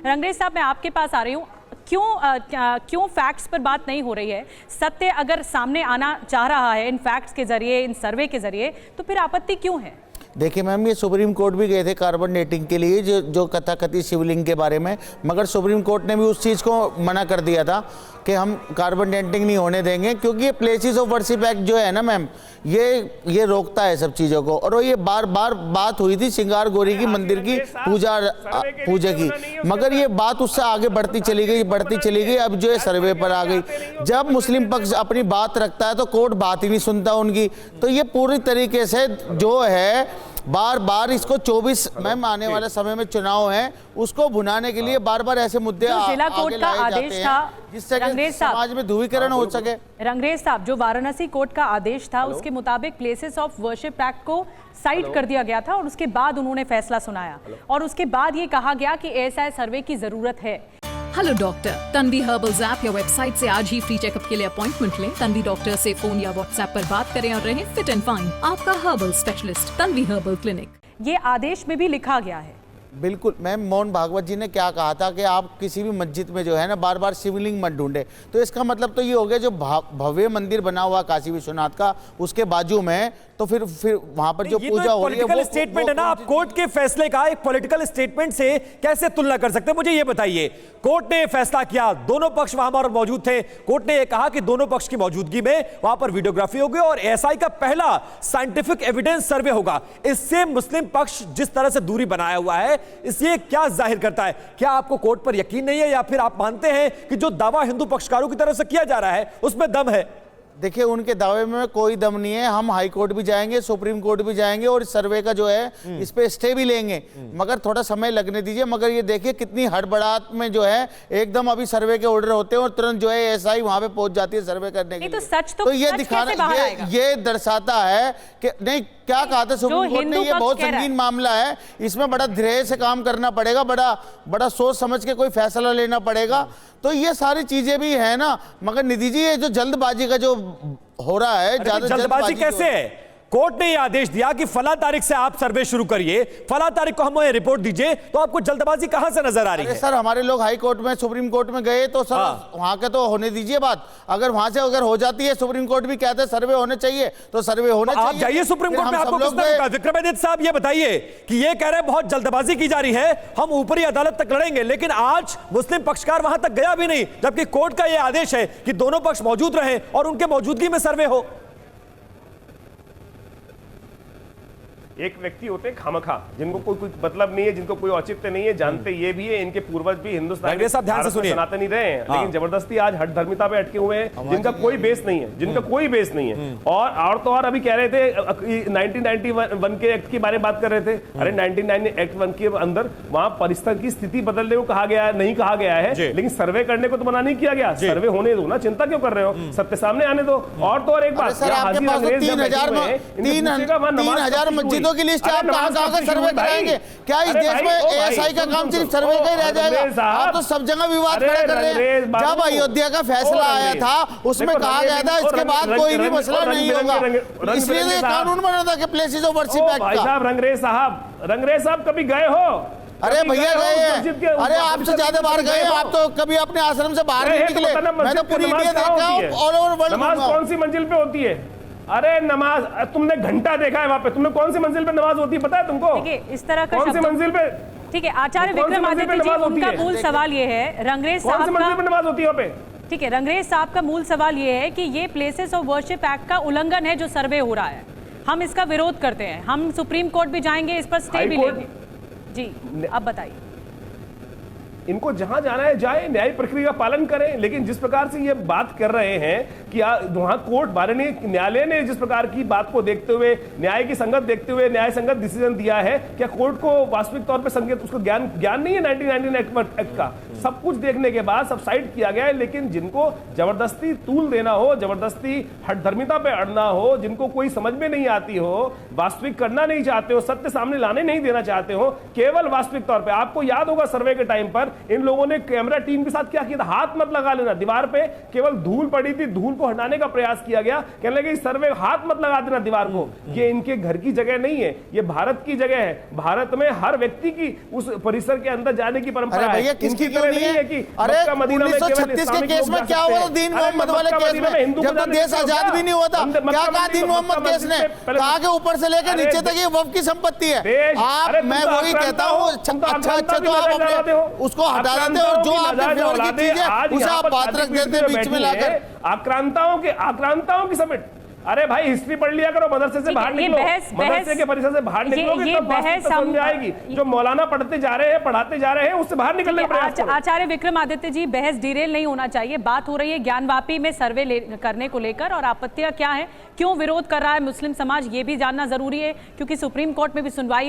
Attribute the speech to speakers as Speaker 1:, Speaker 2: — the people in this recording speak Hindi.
Speaker 1: रंगरेज साहब, मैं आपके पास आ रही हूँ। क्यों फैक्ट्स पर बात नहीं हो रही है? सत्य अगर सामने आना चाह रहा है इन फैक्ट्स के जरिए, इन सर्वे के जरिए, तो फिर आपत्ति क्यों है?
Speaker 2: देखिए मैम, ये सुप्रीम कोर्ट भी गए थे कार्बन डेटिंग के लिए, जो कथाकथित शिवलिंग के बारे में, मगर सुप्रीम कोर्ट ने भी उस चीज़ को मना कर दिया था कि हम कार्बन डेटिंग नहीं होने देंगे, क्योंकि ये प्लेसेस ऑफ वर्शिप एक्ट जो है ना मैम, ये रोकता है सब चीज़ों को। और ये बार बार बात हुई थी सिंगार गौरी की मंदिर की पूजा की, मगर ये बात उससे आगे बढ़ती चली गई। अब जो है सर्वे पर आ गई। जब मुस्लिम पक्ष अपनी बात रखता है तो कोर्ट बात ही नहीं सुनता उनकी। तो ये पूरी तरीके से जो है बार बार इसको 24 मैम आने वाले समय में चुनाव है, उसको भुनाने के लिए बार बार ऐसे मुद्दे
Speaker 1: जिला कोर्ट का आदेश था
Speaker 2: जिससे समाज में ध्रुवीकरण हो सके।
Speaker 1: रंगरेज साहब, जो वाराणसी कोर्ट का आदेश था उसके मुताबिक प्लेसेस ऑफ वर्शिप एक्ट को साइड कर दिया गया था और उसके बाद उन्होंने फैसला सुनाया और उसके बाद ये कहा गया कि ऐसा सर्वे की जरूरत है।
Speaker 3: Hello doctor, Tanvi herbals app या वेबसाइट से आज ही फ्री चेकअप के लिए अपॉइंटमेंट लें। तन्वी डॉक्टर से फोन या व्हाट्सएप पर बात करें और रहें फिट एंड फाइन। आपका herbal specialist Tanvi herbal clinic.
Speaker 1: ये आदेश में भी लिखा गया है।
Speaker 2: बिल्कुल मैम, मोहन भागवत जी ने क्या कहा था कि आप किसी भी मस्जिद में जो है ना बार बार शिवलिंग मत ढूंढे। तो इसका मतलब तो ये हो गया, जो भव्य मंदिर बना हुआ काशी विश्वनाथ का, उसके बाजू में तो फिर वहां पर जो पूजा हो रही है
Speaker 4: वो स्टेटमेंट है ना। आप कोर्ट के फैसले का एक पॉलिटिकल स्टेटमेंट से कैसे तुलना कर सकते हैं, मुझे ये बताइए। कोर्ट ने फैसला किया, दोनों पक्ष वहां पर मौजूद थे। कोर्ट ने यह कहा कि दोनों पक्ष की मौजूदगी में वहां पर वीडियोग्राफी होगी और एएसआई का पहला साइंटिफिक एविडेंस सर्वे होगा। इससे मुस्लिम पक्ष जिस तरह से दूरी बनाया हुआ है, इससे क्या जाहिर करता है? क्या आपको कोर्ट पर यकीन नहीं है या फिर आप मानते हैं कि जो दावा हिंदू पक्षकारों की तरफ से किया जा रहा है उसमें दम है?
Speaker 2: देखिए, उनके दावे में कोई दम नहीं है। हम हाई कोर्ट भी जाएंगे, सुप्रीम कोर्ट भी जाएंगे और इस सर्वे का जो है इस पे स्टे भी लेंगे, मगर थोड़ा समय लगने दीजिए। मगर ये देखिए कितनी हड़बड़ाहट में जो है एकदम अभी सर्वे के ऑर्डर होते हैं और तुरंत जो है एएसआई वहां पे पहुंच जाती है सर्वे करने के लिए।
Speaker 1: तो सच
Speaker 2: तो ये दिखाना, ये दर्शाता है कि नहीं, क्या कहा था सुप्रीम कोर्ट ने, ये बहुत संगीन मामला है, इसमें बड़ा धैर्य से काम करना पड़ेगा, बड़ा सोच समझ के कोई फैसला लेना पड़ेगा। तो ये सारी चीजें भी है ना, मगर निधि जी ये जो जल्दबाजी का जो हो रहा है, ज्यादा
Speaker 4: जल्दबाजी कैसे है? कोर्ट ने यह आदेश दिया कि फला तारीख से आप सर्वे शुरू करिए, फला तारीख को हमें रिपोर्ट दीजिए, तो आपको जल्दबाजी कहां से नजर आ रही है?
Speaker 2: सर, हमारे लोग हाई कोर्ट में, सुप्रीम कोर्ट में गए तो सर वहां के तो होने दीजिए बात। अगर वहां से अगर हो जाती है, सुप्रीम कोर्ट भी कहते हैं सर्वे होने चाहिए, तो सर्वे होने चाहिए।
Speaker 4: आप जाइए सुप्रीम कोर्ट में, आपको किसने रोका? विक्रमादित्य साहब ये बताइए कि ये कह रहे हैं बहुत जल्दबाजी की जा रही है, हम ऊपरी अदालत तक लड़ेंगे, लेकिन आज मुस्लिम पक्षकार वहां तक गया भी नहीं, जबकि कोर्ट का यह आदेश है कि दोनों पक्ष मौजूद रहे और उनके मौजूदगी में सर्वे हो।
Speaker 5: एक व्यक्ति होते हैं खामखा, जिनको कोई मतलब नहीं है, जिनको कोई औचित्य नहीं है, जानते ये भी है, इनके पूर्वज भी हिंदुस्तान सनातनी रहे हैं, लेकिन जबरदस्ती आज हट धर्मिता पे अटके हुए हैं, जिनका कोई बेस नहीं है, और तो और अभी कह रहे थे 1991 के एक्ट के बारे में बात कर रहे थे। अरे 1990 एक्ट 1 के अंदर वहां परिस्थिति की स्थिति बदलने को कहा गया है, नहीं कहा गया है, लेकिन सर्वे करने को तो मना नहीं किया गया। सर्वे होने दो ना, चिंता क्यों कर रहे हो, सत्य सामने आने दो। और तो और एक बात,
Speaker 2: 3,000 मस्जिदों की लिस्ट आप कहां का सर्वे कराएंगे? क्या इस देश में एएसआई का काम सिर्फ सर्वे का ही रह जाएगा? आप तो सब जगह विवाद खड़ा कर रहे हैं। जब अयोध्या का फैसला आया था उसमें कहा गया था इसके बाद कोई भी मसला नहीं होगा, इसलिए ये कानून बना था कि प्लेसेस ऑफ वर्शिप एक्ट का।
Speaker 5: भाई साहब, रंगरेज साहब कभी गए हो?
Speaker 2: अरे भैया गए हैं, अरे आपसे ज्यादा बार गए हैं आप, तो कभी अपने आश्रम से बाहर नहीं निकले। मैं तो पूरी इंडिया देखा हूं, ऑल ओवर वर्ल्ड।
Speaker 5: नमाज कौन सी मंजिल पे होती है? अरे नमाज तुमने घंटा देखा है वहां पे, तुमने कौन सी मंजिल पे नमाज होती है पता है तुमको?
Speaker 1: इस तरह का
Speaker 5: कौन सी मंजिल पे?
Speaker 1: ठीक है, आचार्य विक्रमादित्य जी, उनका मूल सवाल ये है, रंगरेज साहब का
Speaker 5: नमाज होती है वहां पे?
Speaker 1: ठीक है, रंगरेज साहब का मूल सवाल ये है कि ये प्लेसेस ऑफ वर्शिप एक्ट का उल्लंघन है जो सर्वे हो रहा है, हम इसका विरोध करते हैं, हम सुप्रीम कोर्ट भी जाएंगे, इस पर स्टे भी लेंगे। जी, अब बताइए।
Speaker 5: इनको जहां जाना है जाए, न्याय प्रक्रिया का पालन करें, लेकिन जिस प्रकार से ये बात कर रहे हैं कि वहां कोर्ट माननीय न्यायालय ने जिस प्रकार की बात को देखते हुए, न्याय की संगत देखते हुए न्याय संगत डिसीजन दिया है, क्या कोर्ट को वास्तविक तौर पे संकेत, उसको ज्ञान नहीं है 1999 एक्ट का? सब कुछ देखने के बाद सब साइड किया गया है, लेकिन जिनको जबरदस्ती तूल देना हो, जबरदस्ती हठधर्मिता पे अड़ना हो, जिनको कोई समझ में नहीं आती हो, वास्तविक करना नहीं चाहते हो, सत्य सामने लाने नहीं देना चाहते हो, केवल वास्तविक तौर पे। आपको याद होगा सर्वे के टाइम पर इन लोगों ने कैमरा टीम के साथ क्या किया था, हाथ मत लगा लेना दीवार पे, केवल धूल पड़ी थी, धूल को हटाने का प्रयास किया गया, कहने लगे सर्वे हाथ मत लगा देना दीवार को, ये इनके घर की जगह नहीं है, ये भारत की जगह है। भारत में हर व्यक्ति की उस परिसर के अंदर जाने की परंपरा है।
Speaker 2: किसकी क्यों नहीं है
Speaker 5: कि
Speaker 2: अरे 1936 के केस में क्या हुआ था, दीन मोहम्मद वाले केस में, जब तक देश आजाद भी नहीं हुआ था, क्या कहा दीन मोहम्मद केस ने, कहा कि ऊपर से लेकर नीचे तक ये वफ की संपत्ति है। आप, मैं वही कहता हूँ, अच्छा तो आप अपने उसको हटा देते और जो आपके फेवर की चीज है उसे आप बात रख देते बीच में लाकर।
Speaker 5: आक्रांताओं की समेट, अरे भाई हिस्ट्री पढ़ लिया करो, मदरसे से बाहर निकलो, मदरसे के परिसर से बाहर निकलोगे तब बात समझ आएगी। जो मौलाना पढ़ते जा रहे हैं, पढ़ाते जा रहे हैं, उससे बाहर निकलने का प्रयास करो।
Speaker 1: आचार्य विक्रमादित्य जी, बहस डिरेल नहीं होना चाहिए। बात हो रही है ज्ञानवापी में सर्वे करने को लेकर, और आपत्तियां क्या है, क्यों विरोध कर रहा है मुस्लिम समाज, ये भी जानना जरूरी है, क्योंकि सुप्रीम कोर्ट में भी सुनवाई